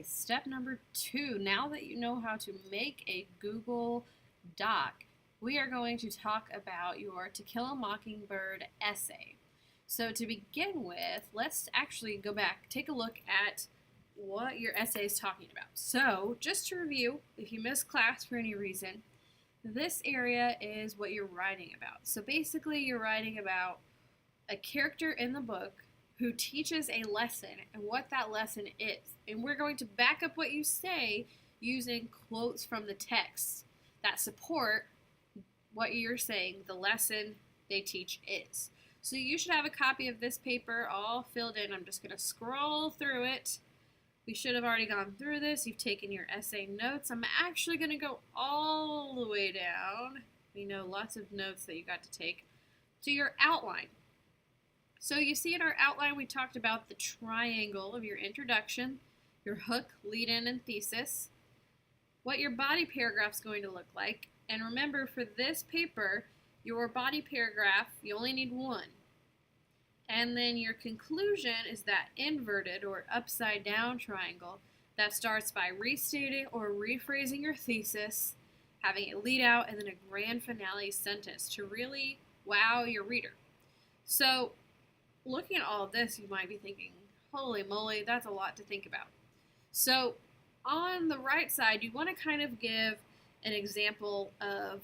Step number 2, now that you know how to make a Google Doc, we are going to talk about your To Kill a Mockingbird essay. So to begin with, let's actually go back, take a look at what your essay is talking about. So just to review, if you missed class for any reason, this area is what you're writing about. So basically you're writing about a character in the book who teaches a lesson and what that lesson is. And we're going to back up what you say using quotes from the text that support what you're saying the lesson they teach is. So you should have a copy of this paper all filled in. I'm just going to scroll through it. We should have already gone through this. You've taken your essay notes. I'm actually going to go all the way down. We know lots of notes that you got to take to your outline. So you see in our outline we talked about the triangle of your introduction, your hook, lead-in, and thesis, what your body paragraph is going to look like. And remember, for this paper, your body paragraph, you only need one. And then your conclusion is that inverted or upside down triangle that starts by restating or rephrasing your thesis, having a lead out, and then a grand finale sentence to really wow your reader. So looking at all of this, you might be thinking, holy moly, that's a lot to think about. So on the right side, you want to kind of give an example of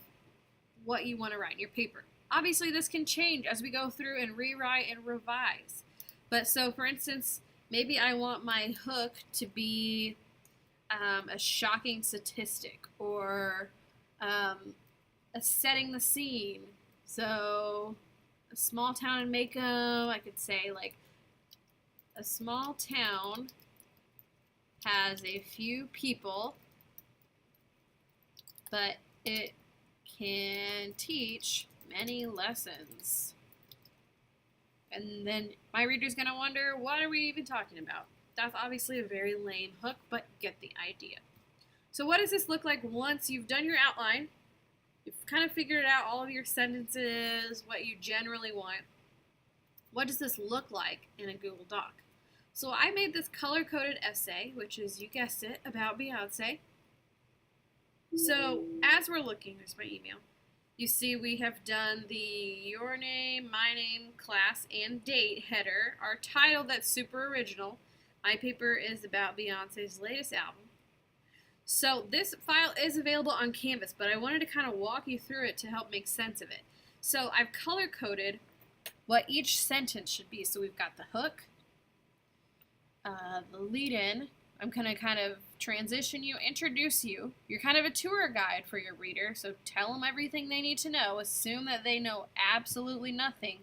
what you want to write in your paper. Obviously, this can change as we go through and rewrite and revise. But so, for instance, maybe I want my hook to be a shocking statistic or a setting the scene. So a small town in Macomb, I could say like a small town has a few people, but it can teach many lessons. And then my reader's going to wonder, what are we even talking about? That's obviously a very lame hook, but get the idea. So what does this look like once you've done your outline? You've kind of figured out all of your sentences, what you generally want. What does this look like in a Google Doc? So I made this color-coded essay, which is, you guessed it, about Beyonce. So as we're looking, here's my email. You see we have done the your name, my name, class, and date header. Our title that's super original. My paper is about Beyonce's latest album. So this file is available on Canvas, but I wanted to kind of walk you through it to help make sense of it. So I've color-coded what each sentence should be. So we've got the hook, the lead-in. I'm going to kind of transition you, introduce you. You're kind of a tour guide for your reader, so tell them everything they need to know. Assume that they know absolutely nothing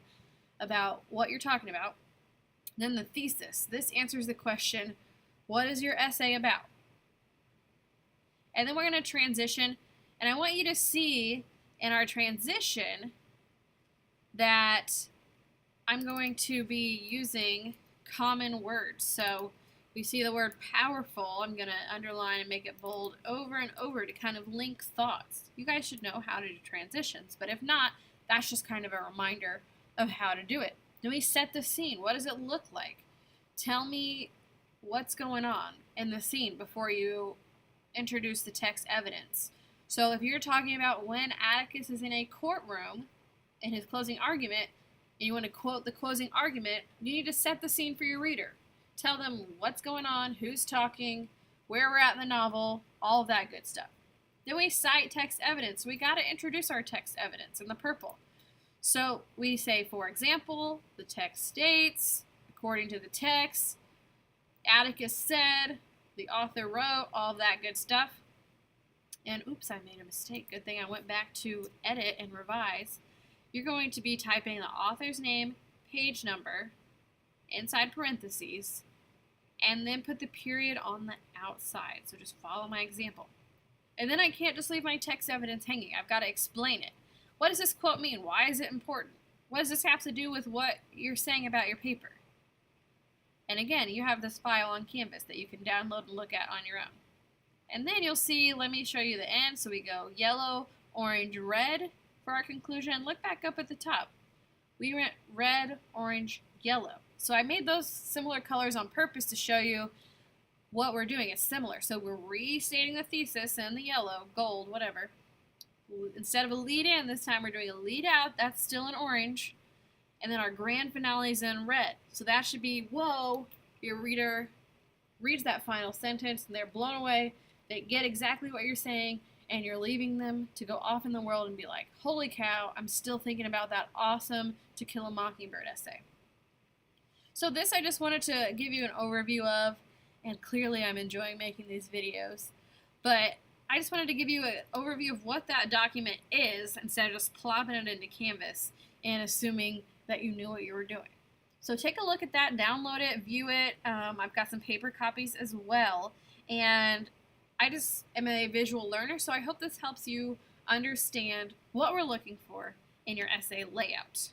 about what you're talking about. Then the thesis. This answers the question, what is your essay about? And then we're going to transition, and I want you to see in our transition that I'm going to be using common words. So we see the word powerful. I'm going to underline and make it bold over and over to kind of link thoughts. You guys should know how to do transitions, but if not, that's just kind of a reminder of how to do it. Then we set the scene. What does it look like? Tell me what's going on in the scene before you introduce the text evidence. So if you're talking about when Atticus is in a courtroom in his closing argument, and you want to quote the closing argument, you need to set the scene for your reader. Tell them what's going on, who's talking, where we're at in the novel, all of that good stuff. Then we cite text evidence. We got to introduce our text evidence in the purple. So we say, for example, the text states, according to the text, Atticus said, the author wrote, all that good stuff. And oops, I made a mistake. Good thing I went back to edit and revise. You're going to be typing the author's name, page number, inside parentheses, and then put the period on the outside. So just follow my example. And then I can't just leave my text evidence hanging. I've got to explain it. What does this quote mean? Why is it important? What does this have to do with what you're saying about your paper? And again, you have this file on Canvas that you can download and look at on your own. And then you'll see, let me show you the end. So we go yellow, orange, red for our conclusion. Look back up at the top. We went red, orange, yellow. So I made those similar colors on purpose to show you what we're doing is similar. So we're restating the thesis in the yellow, gold, whatever. Instead of a lead in, this time we're doing a lead out. That's still in orange. And then our grand finale is in red. So that should be, whoa, your reader reads that final sentence and they're blown away. They get exactly what you're saying, and you're leaving them to go off in the world and be like, holy cow, I'm still thinking about that awesome To Kill a Mockingbird essay. So this I just wanted to give you an overview of, and clearly I'm enjoying making these videos. But I just wanted to give you an overview of what that document is instead of just plopping it into Canvas and assuming that you knew what you were doing. So take a look at that, download it, view it. I've got some paper copies as well. And I just am a visual learner, so I hope this helps you understand what we're looking for in your essay layout.